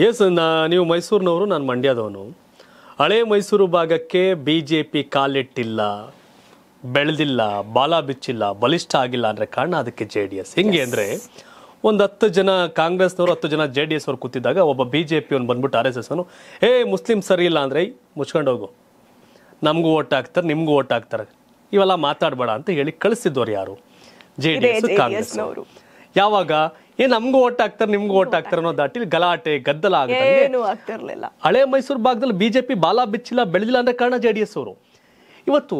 S ನೀವು ಮೈಸೂರಿನವರು, ನಾನು ಮಂಡ್ಯದವನು. ಹಳೆ ಮೈಸೂರು ಭಾಗಕ್ಕೆ BJP ಕಾಲಿಟ್ಟಿಲ್ಲ, ಬೆಳೆದಿಲ್ಲ, ಬಾಲ ಬಿಚ್ಚಿಲ್ಲ, ಬಲಿಷ್ಠ ಆಗಿಲ್ಲ ಅಂದರೆ ಕಾರಣ ಅದಕ್ಕೆ JDS. ಹೆಂಗೆ ಅಂದರೆ ಒಂದು 10 ಜನ ಕಾಂಗ್ರೆಸ್ನವರು 10 ಜನ JDS ಅವ್ರು ಕೂತಿದ್ದಾಗ ಒಬ್ಬ BJP ಅವ್ನು ಬಂದ್ಬಿಟ್ಟು RSS ಅವನು ಮುಸ್ಲಿಂ ಸರಿ ಇಲ್ಲ ಅಂದರೆ ಮುಚ್ಕೊಂಡು ಹೋಗು, ನಮಗೂ ಓಟ್ ಹಾಕ್ತಾರೆ ನಿಮಗೂ ಓಟ್ ಹಾಕ್ತಾರೆ, ಇವೆಲ್ಲ ಮಾತಾಡಬೇಡ ಅಂತ ಹೇಳಿ ಕಳಿಸಿದ್ದವ್ರು ಯಾರು? JDS ಕಾಂಗ್ರೆಸ್. ಯಾವಾಗ ನಮ್ಗೂ ಓಟ್ ಹಾಕ್ತಾರೆ ನಿಮ್ಗೂ ಓಟ್ ಹಾಕ್ತಾರೆ ಅನ್ನೋ ದಾಟಿಲಿ ಗಲಾಟೆ ಗದ್ದಲ ಆಗುತ್ತೆ. ಹಳೆ ಮೈಸೂರು ಭಾಗದಲ್ಲಿ BJP ಬಾಲ ಬಿಚ್ಚಿಲ್ಲ, ಬೆಳೆದಿಲ್ಲ ಅಂದ್ರೆ ಕಾರಣ JDS ಅವರು. ಇವತ್ತು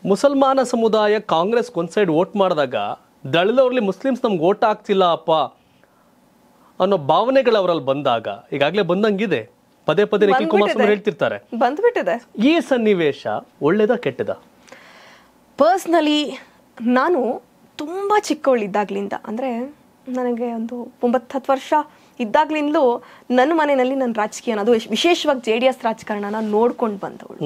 ಮುಸಲ್ಮಾನ ಸಮುದಾಯ ಕಾಂಗ್ರೆಸ್ ಒಂದ್ ಸೈಡ್ ವೋಟ್ ಮಾಡಿದಾಗ ದಳಿದವ್ರಲ್ಲಿ ಮುಸ್ಲಿಮ್ಸ್ ನಮ್ಗೆ ಓಟ್ ಆಗ್ತಿಲ್ಲ ಅಪ್ಪ ಅನ್ನೋ ಭಾವನೆಗಳು ಅವರಲ್ಲಿ ಬಂದಾಗ, ಈಗಾಗಲೇ ಬಂದಂಗಿದೆ, ಪದೇ ಪದೇ ನಿಖಿಲ್ ಕುಮಾರಸ್ವಾಮಿ ಹೇಳ್ತಿರ್ತಾರೆ, ಬಂದ್ಬಿಟ್ಟಿದೆ. ಈ ಸನ್ನಿವೇಶ ಒಳ್ಳೇದ ಕೆಟ್ಟದ? ಪರ್ಸ್ನಲಿ ನಾನು ತುಂಬ ಚಿಕ್ಕವಳಿದ್ದಾಗ್ಲಿಂದ, ಅಂದರೆ ನನಗೆ ಒಂದು 9-10 ವರ್ಷ ಇದ್ದಾಗ್ಲಿಂದಲೂ ನನ್ನ ಮನೆಯಲ್ಲಿ ನನ್ನ ರಾಜಕೀಯನ, ಅದು ವಿಶೇಷವಾಗಿ JDS ರಾಜಕಾರಣನ ನೋಡ್ಕೊಂಡು ಬಂದವಳು.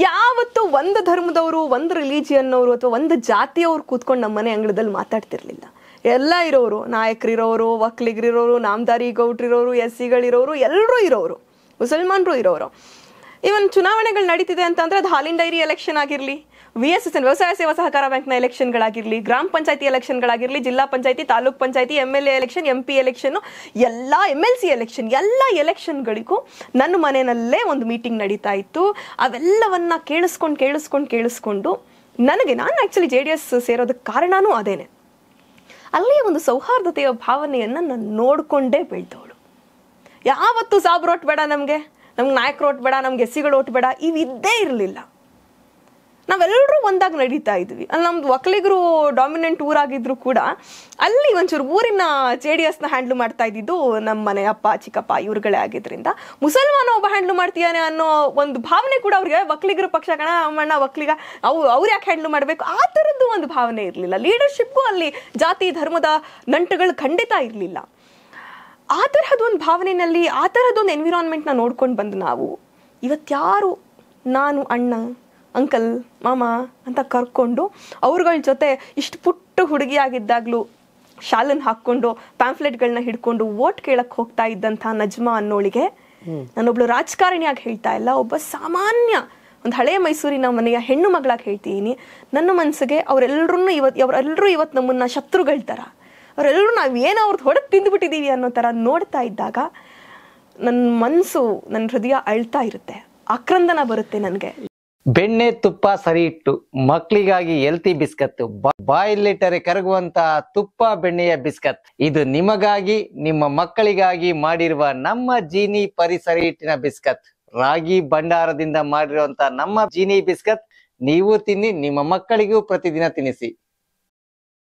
ಯಾವತ್ತು ಒಂದು ಧರ್ಮದವರು, ಒಂದು ರಿಲಿಜಿಯನ್ನವರು ಅಥವಾ ಒಂದು ಜಾತಿಯವರು ಕೂತ್ಕೊಂಡು ನಮ್ಮ ಮನೆ ಅಂಗಳದಲ್ಲಿ ಮಾತಾಡ್ತಿರ್ಲಿಲ್ಲ. ಎಲ್ಲ ಇರೋರು, ನಾಯಕರಿರೋರು, ಒಕ್ಕಲಿಗರಿರೋರು, ನಾಮದಾರಿ ಗೌಡ್ರಿರೋರು, SCಗಳಿರೋರು, ಎಲ್ಲರೂ ಇರೋರು, ಮುಸಲ್ಮಾನರು ಇರೋರು. ಇವನ್ ಚುನಾವಣೆಗಳು ನಡೀತಿದೆ ಅಂತಂದ್ರೆ ಅದು ಹಾಲಿನ ಡೈರಿ ಎಲೆಕ್ಷನ್ ಆಗಿರಲಿ, VSSN ವ್ಯವಸಾಯ ಸೇವಾ ಸಹಕಾರ ಬ್ಯಾಂಕ್ನ ಎಲೆಕ್ಷನ್ಗಳಾಗಿರಲಿ, ಗ್ರಾಮ ಪಂಚಾಯತಿ ಎಲೆಕ್ಷನ್ಗಳಾಗಿರಲಿ, ಜಿಲ್ಲಾ ಪಂಚಾಯತಿ, ತಾಲೂಕ್ ಪಂಚಾಯತಿ, MLA ಎಲೆಕ್ಷನ್, MP ಎಲೆಕ್ಷನ್, ಎಲ್ಲ MLC ಎಲೆಕ್ಷನ್, ಎಲ್ಲ ಎಲೆಕ್ಷನ್ಗಳಿಗೂ ನನ್ನ ಮನೆಯಲ್ಲೇ ಒಂದು ಮೀಟಿಂಗ್ ನಡೀತಾ ಇತ್ತು. ಅವೆಲ್ಲವನ್ನ ಕೇಳಿಸ್ಕೊಂಡು ನಾನು ಆ್ಯಕ್ಚುಲಿ JDS ಸೇರೋದಕ್ಕೆ ಕಾರಣನೂ ಅದೇನೆ. ಅಲ್ಲಿ ಒಂದು ಸೌಹಾರ್ದತೆಯ ಭಾವನೆಯನ್ನು ನಾನು ನೋಡಿಕೊಂಡೇ ಬೆಳೆದವಳು. ಯಾವತ್ತು ಸಾಬ್ರು ಓಟ್ ಬೇಡ, ನಮ್ಗೆ ನಾಯಕರು ಓಟ್ ಬೇಡ, ನಮ್ಗೆ SCಗಳು ಓಟ್ ಬೇಡ, ಇವಿದ್ದೇ ಇರಲಿಲ್ಲ. ನಾವೆಲ್ಲರೂ ಒಂದಾಗಿ ನಡೀತಾ ಇದ್ವಿ. ಅಲ್ಲಿ ನಮ್ದು ಒಕ್ಕಲಿಗರು ಡಾಮಿನೆಂಟ್ ಊರಾಗಿದ್ರು ಕೂಡ ಅಲ್ಲಿ ಒಂಚೂರು ಊರಿನ JDSನ ಹ್ಯಾಂಡ್ಲ್ ಮಾಡ್ತಾ ಇದ್ದಿದ್ದು ನಮ್ಮ ಮನೆ ಅಪ್ಪ ಚಿಕ್ಕಪ್ಪ ಇವ್ರುಗಳೇ ಆಗಿದ್ರಿಂದ, ಮುಸಲ್ಮಾನ ಒಬ್ಬ ಹ್ಯಾಂಡ್ಲ್ ಮಾಡ್ತೀಯಾನೆ ಅನ್ನೋ ಒಂದು ಭಾವನೆ ಕೂಡ ಅವ್ರಿಗೆ, ಒಕ್ಕಲಿಗರ ಪಕ್ಷ ಕಣ ಅಮ್ಮಣ್ಣ ಒಕ್ಕಲಿಗ ಅವ್ರು ಯಾಕೆ ಹ್ಯಾಂಡ್ಲ್ ಮಾಡಬೇಕು ಆ ಥರದ್ದು ಒಂದು ಭಾವನೆ ಇರಲಿಲ್ಲ. ಲೀಡರ್ಶಿಪ್ಪು ಅಲ್ಲಿ ಜಾತಿ ಧರ್ಮದ ನಂಟುಗಳು ಖಂಡಿತ ಇರಲಿಲ್ಲ. ಆ ತರಹದೊಂದು ಭಾವನೆಯಲ್ಲಿ, ಆ ಥರದೊಂದು ಎನ್ವಿರಾನ್ಮೆಂಟ್ನ ನೋಡ್ಕೊಂಡು ಬಂದು ನಾವು ಇವತ್ಯಾರು ನಾನು ಅಣ್ಣ, ಅಂಕಲ್, ಮಾಮ ಅಂತ ಕರ್ಕೊಂಡು ಅವ್ರಗಳ ಜೊತೆ ಇಷ್ಟು ಪುಟ್ಟ ಹುಡುಗಿಯಾಗಿದ್ದಾಗಲೂ ಶಾಲನ್ನು ಹಾಕ್ಕೊಂಡು ಪ್ಯಾಂಫ್ಲೆಟ್ಗಳನ್ನ ಹಿಡ್ಕೊಂಡು ವೋಟ್ ಕೇಳಕ್ಕೆ ಹೋಗ್ತಾ ಇದ್ದಂಥ ನಜ್ಮಾ ಅನ್ನೋಳಿಗೆ ನಾನೊಬ್ಳು ರಾಜಕಾರಣಿಯಾಗಿ ಹೇಳ್ತಾ ಇಲ್ಲ, ಒಬ್ಬ ಸಾಮಾನ್ಯ ಒಂದು ಹಳೆ ಮೈಸೂರಿನ ಮನೆಯ ಹೆಣ್ಣು ಮಗಳಾಗಿ ಹೇಳ್ತೀನಿ. ನನ್ನ ಮನಸ್ಸಿಗೆ ಅವರೆಲ್ಲರೂ ಇವತ್ತು ನಮ್ಮನ್ನ ಶತ್ರುಗಳ ಥರ, ಅವರೆಲ್ಲರೂ ನಾವು ಏನೋ ಅವ್ರದ್ದು ಹೊಡೆದು ತಿಂದುಬಿಟ್ಟಿದ್ದೀವಿ ಅನ್ನೋ ಥರ ನೋಡ್ತಾ ಇದ್ದಾಗ ನನ್ನ ಮನಸ್ಸು, ನನ್ನ ಹೃದಯ ಅಳ್ತಾ ಇರುತ್ತೆ, ಆಕ್ರಂದನ ಬರುತ್ತೆ ನನಗೆ. ಬೆಣ್ಣೆ ತುಪ್ಪ ಸರಿ ಇಟ್ಟು ಮಕ್ಕಳಿಗಾಗಿ ಹೆಲ್ತಿ ಬಿಸ್ಕತ್, ಬಾಯಲ್ಲಿಟ್ಟರೆ ಕರಗುವಂತಹ ತುಪ್ಪ ಬೆಣ್ಣೆಯ ಬಿಸ್ಕತ್, ಇದು ನಿಮಗಾಗಿ ನಿಮ್ಮ ಮಕ್ಕಳಿಗಾಗಿ ಮಾಡಿರುವ ನಮ್ಮ ಜೀನಿ ಪರಿಸರ ಹಿಟ್ಟಿನ ಬಿಸ್ಕತ್. ರಾಗಿ ಭಂಡಾರದಿಂದ ಮಾಡಿರುವಂತಹ ನಮ್ಮ ಜೀನಿ ಬಿಸ್ಕತ್ ನೀವು ತಿನ್ನಿ, ನಿಮ್ಮ ಮಕ್ಕಳಿಗೂ ಪ್ರತಿದಿನ ತಿನ್ನಿಸಿ.